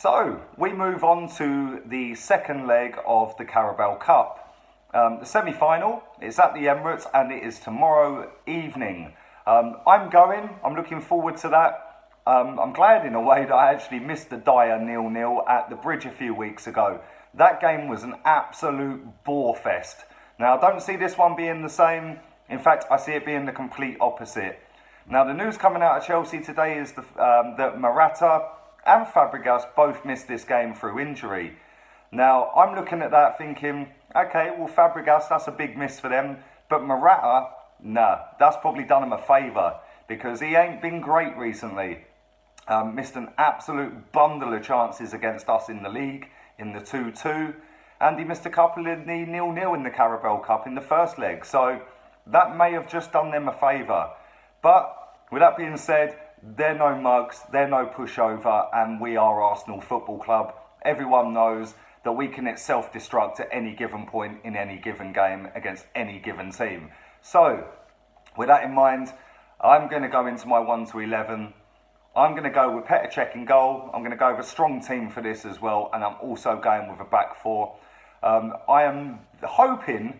So, we move on to the second leg of the Carabao Cup. The semi-final is at the Emirates and it is tomorrow evening. I'm looking forward to that. I'm glad in a way that I actually missed the dire 0-0 at the Bridge a few weeks ago. That game was an absolute bore fest. Now, I don't see this one being the same. In fact, I see it being the complete opposite. Now, the news coming out of Chelsea today is that Morata and Fabregas both missed this game through injury. Now, I'm looking at that thinking, okay, well, Fabregas, that's a big miss for them. But Morata, nah, that's probably done him a favour because he ain't been great recently. Missed an absolute bundle of chances against us in the league, in the 2-2. And he missed a couple in the 0-0 in the Carabao Cup in the first leg. So that may have just done them a favour. But with that being said, they're no mugs, they're no pushover, and we are Arsenal Football Club. Everyone knows that we can self-destruct at any given point in any given game against any given team. So, with that in mind, I'm going to go into my 1 to 11. I'm going to go with Petr Cech in goal. I'm going to go with a strong team for this as well, and I'm also going with a back four. I am hoping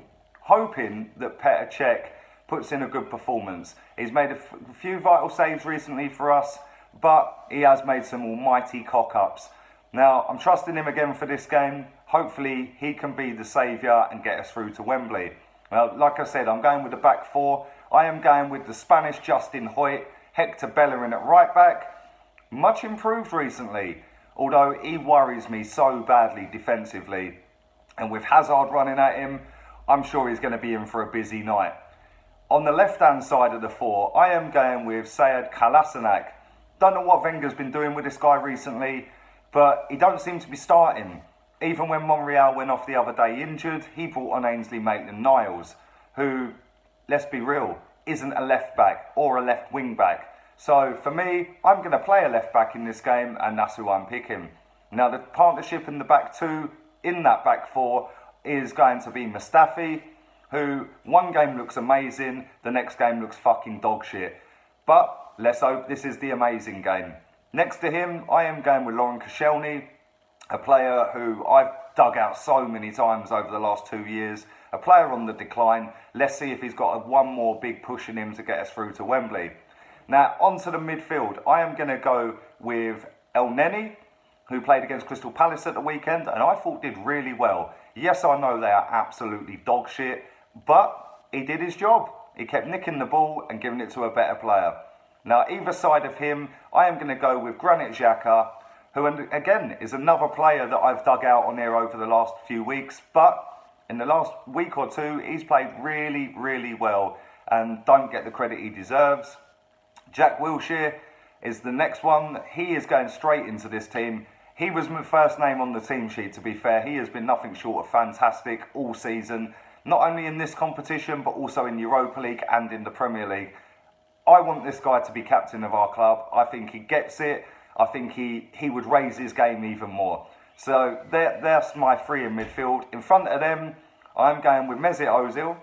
that Petr Cech puts in a good performance. He's made a few vital saves recently for us, but he has made some almighty cock-ups. Now, I'm trusting him again for this game. Hopefully, he can be the saviour and get us through to Wembley. Well, like I said, I'm going with the back four. I am going with the Spanish Justin Hoyt, Hector Bellerin at right back. Much improved recently, although he worries me so badly defensively. And with Hazard running at him, I'm sure he's going to be in for a busy night. On the left-hand side of the four, I am going with Sead Kolasinac. Don't know what Wenger's been doing with this guy recently, but he don't seem to be starting. Even when Monreal went off the other day injured, he brought on Ainsley Maitland-Niles, who, let's be real, isn't a left-back or a left wing-back. So, for me, I'm going to play a left-back in this game, and that's who I'm picking. Now, the partnership in the back two, in that back four, is going to be Mustafi, who one game looks amazing, the next game looks fucking dog shit. But let's hope this is the amazing game. Next to him, I am going with Laurent Koscielny, a player who I've dug out so many times over the last 2 years. A player on the decline. Let's see if he's got one more big push in him to get us through to Wembley. Now, onto the midfield. I am going to go with El Neni, who played against Crystal Palace at the weekend, and I thought did really well. Yes, I know they are absolutely dog shit, but he did his job. He kept nicking the ball and giving it to a better player. Now, either side of him, I am going to go with Granit Xhaka, who, again, is another player that I've dug out on here over the last few weeks. But in the last week or two, he's played really, really well and don't get the credit he deserves. Jack Wilshere is the next one. He is going straight into this team. He was my first name on the team sheet, to be fair. He has been nothing short of fantastic all season. Not only in this competition, but also in Europa League and in the Premier League. I want this guy to be captain of our club. I think he gets it. I think he would raise his game even more. So that's my three in midfield. In front of them, I'm going with Mesut Ozil,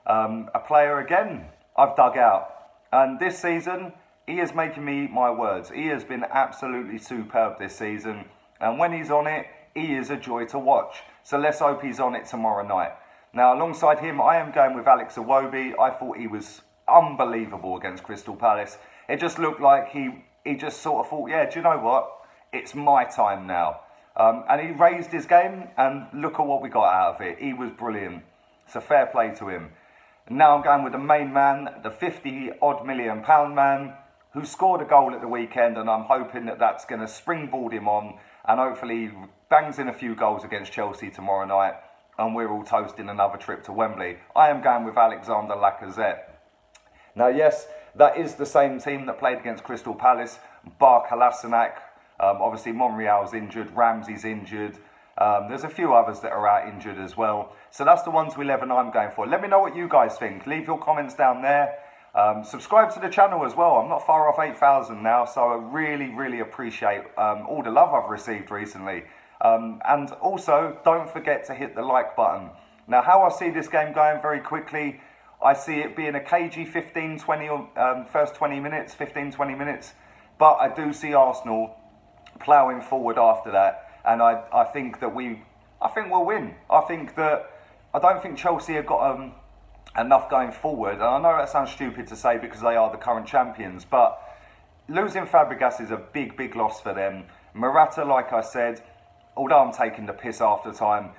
a player, again, I've dug out. And this season, he is making me eat my words. He has been absolutely superb this season. And when he's on it, he is a joy to watch. So let's hope he's on it tomorrow night. Now, alongside him, I am going with Alex Iwobi. I thought he was unbelievable against Crystal Palace. It just looked like he just sort of thought, yeah, do you know what? It's my time now. And he raised his game, and look at what we got out of it. He was brilliant. So fair play to him. And now I'm going with the main man, the 50-odd million pound man, who scored a goal at the weekend, and I'm hoping that that's going to springboard him on, and hopefully he bangs in a few goals against Chelsea tomorrow night, and we're all toasting another trip to Wembley. I am going with Alexander Lacazette. Now, yes, that is the same team that played against Crystal Palace, bar Kolasinac. Obviously, Monreal's injured, Ramsey's injured. There's a few others that are out injured as well. So that's the 1 to 11 I'm going for. Let me know what you guys think. Leave your comments down there. Subscribe to the channel as well. I'm not far off 8,000 now, so I really, really appreciate all the love I've received recently. And also, don't forget to hit the like button. Now, how I see this game going very quickly, I see it being a cagey 15-20 first 20 minutes, 15-20 minutes. But I do see Arsenal ploughing forward after that. And I think that I think we'll win. I don't think Chelsea have got enough going forward. And I know that sounds stupid to say because they are the current champions, but losing Fabregas is a big, big loss for them. Morata, like I said, although I'm taking the piss after time,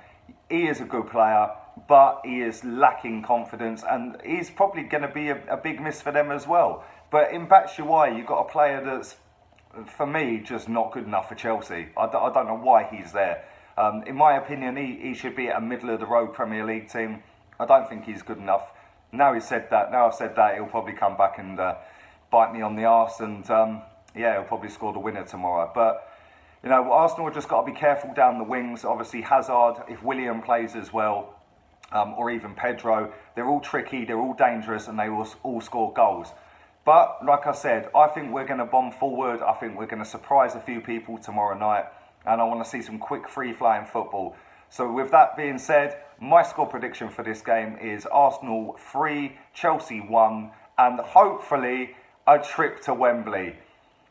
he is a good player, but he is lacking confidence, and he's probably going to be a big miss for them as well. But in Batshuayi, you've got a player that's, for me, just not good enough for Chelsea. I don't know why he's there. In my opinion, he should be at a middle-of-the-road Premier League team. I don't think he's good enough. Now I've said that, he'll probably come back and bite me on the arse, and yeah, he'll probably score the winner tomorrow. But you know, Arsenal have just got to be careful down the wings. Obviously, Hazard, if William plays as well, or even Pedro, they're all tricky, they're all dangerous, and they will all score goals. But like I said, I think we're going to bomb forward. I think we're going to surprise a few people tomorrow night, and I want to see some quick, free-flying football. So with that being said, my score prediction for this game is Arsenal 3, Chelsea 1, and hopefully a trip to Wembley.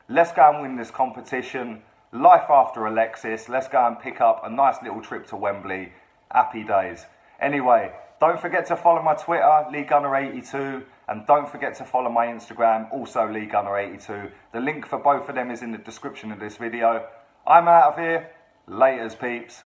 Let's go and win this competition. Life after Alexis. Let's go and pick up a nice little trip to Wembley. Happy days. Anyway, don't forget to follow my Twitter, LeeGunner82, and don't forget to follow my Instagram, also LeeGunner82. The link for both of them is in the description of this video. I'm out of here. Laters, peeps.